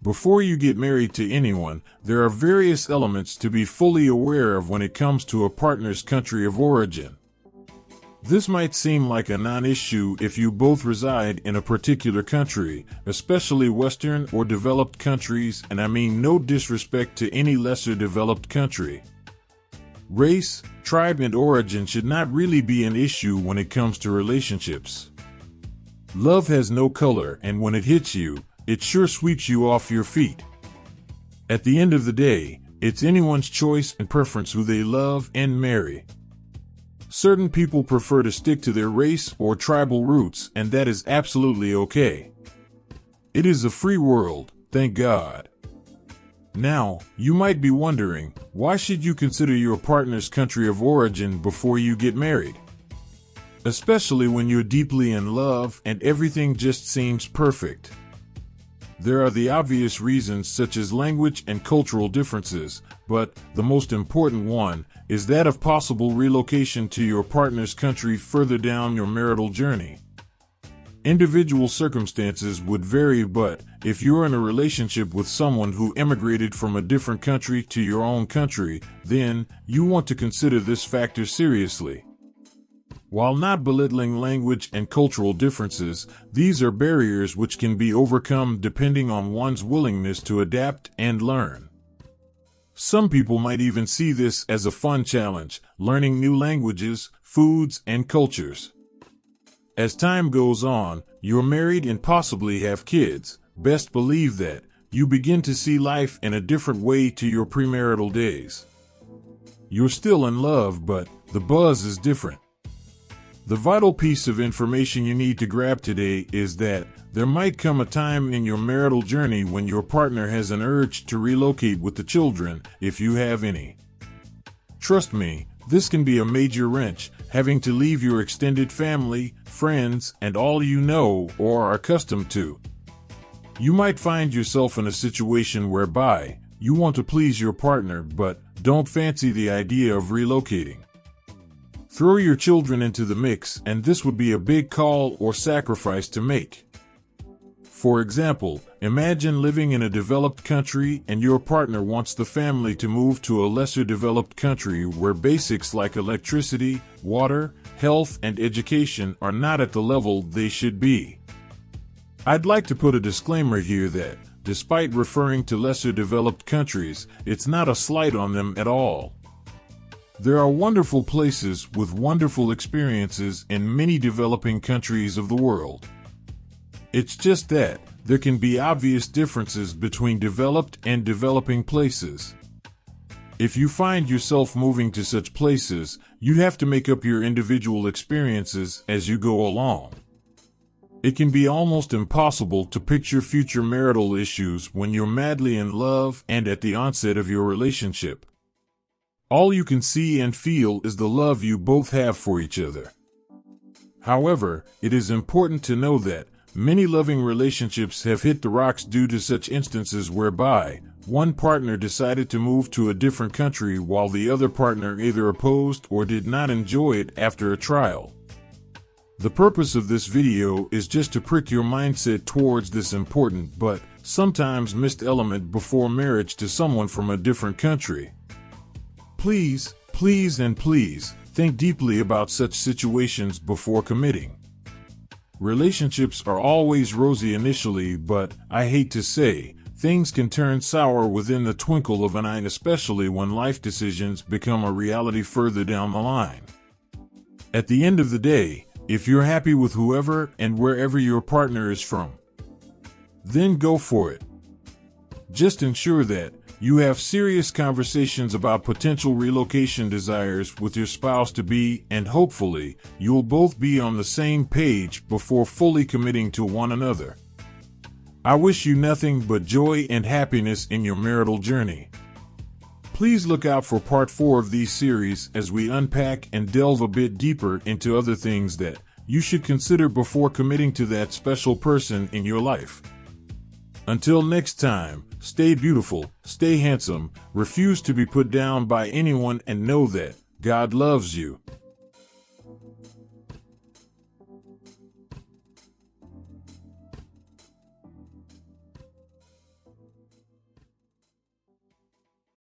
Before you get married to anyone, there are various elements to be fully aware of when it comes to a partner's country of origin. This might seem like a non-issue if you both reside in a particular country, especially Western or developed countries, and I mean no disrespect to any lesser developed country. Race, tribe, and origin should not really be an issue when it comes to relationships. Love has no color, and when it hits you, it sure sweeps you off your feet. At the end of the day, it's anyone's choice and preference who they love and marry. Certain people prefer to stick to their race or tribal roots, and that is absolutely okay. It is a free world, thank God. Now, you might be wondering, why should you consider your partner's country of origin before you get married? Especially when you're deeply in love and everything just seems perfect. There are the obvious reasons such as language and cultural differences, but the most important one is that of possible relocation to your partner's country further down your marital journey. Individual circumstances would vary, but if you're in a relationship with someone who emigrated from a different country to your own country, then you want to consider this factor seriously. While not belittling language and cultural differences, these are barriers which can be overcome depending on one's willingness to adapt and learn. Some people might even see this as a fun challenge, learning new languages, foods, and cultures. As time goes on, you're married and possibly have kids. Best believe that you begin to see life in a different way to your premarital days. You're still in love, but the buzz is different. The vital piece of information you need to grab today is that there might come a time in your marital journey when your partner has an urge to relocate with the children, if you have any. Trust me, this can be a major wrench, having to leave your extended family, friends, and all you know or are accustomed to. You might find yourself in a situation whereby you want to please your partner but don't fancy the idea of relocating. Throw your children into the mix, and this would be a big call or sacrifice to make. For example, imagine living in a developed country and your partner wants the family to move to a lesser developed country where basics like electricity, water, health, and education are not at the level they should be. I'd like to put a disclaimer here that, despite referring to lesser developed countries, it's not a slight on them at all. There are wonderful places with wonderful experiences in many developing countries of the world. It's just that there can be obvious differences between developed and developing places. If you find yourself moving to such places, you have to make up your individual experiences as you go along. It can be almost impossible to picture future marital issues when you're madly in love and at the onset of your relationship. All you can see and feel is the love you both have for each other. However, it is important to know that many loving relationships have hit the rocks due to such instances whereby one partner decided to move to a different country while the other partner either opposed or did not enjoy it after a trial. The purpose of this video is just to prick your mindset towards this important but sometimes missed element before marriage to someone from a different country. Please, and please, think deeply about such situations before committing. Relationships are always rosy initially, but, I hate to say, things can turn sour within the twinkle of an eye, especially when life decisions become a reality further down the line. At the end of the day, if you're happy with whoever and wherever your partner is from, then go for it. Just ensure that you have serious conversations about potential relocation desires with your spouse-to-be, and hopefully, you'll both be on the same page before fully committing to one another. I wish you nothing but joy and happiness in your marital journey. Please look out for part 4 of these series as we unpack and delve a bit deeper into other things that you should consider before committing to that special person in your life. Until next time, stay beautiful, stay handsome, refuse to be put down by anyone, and know that God loves you.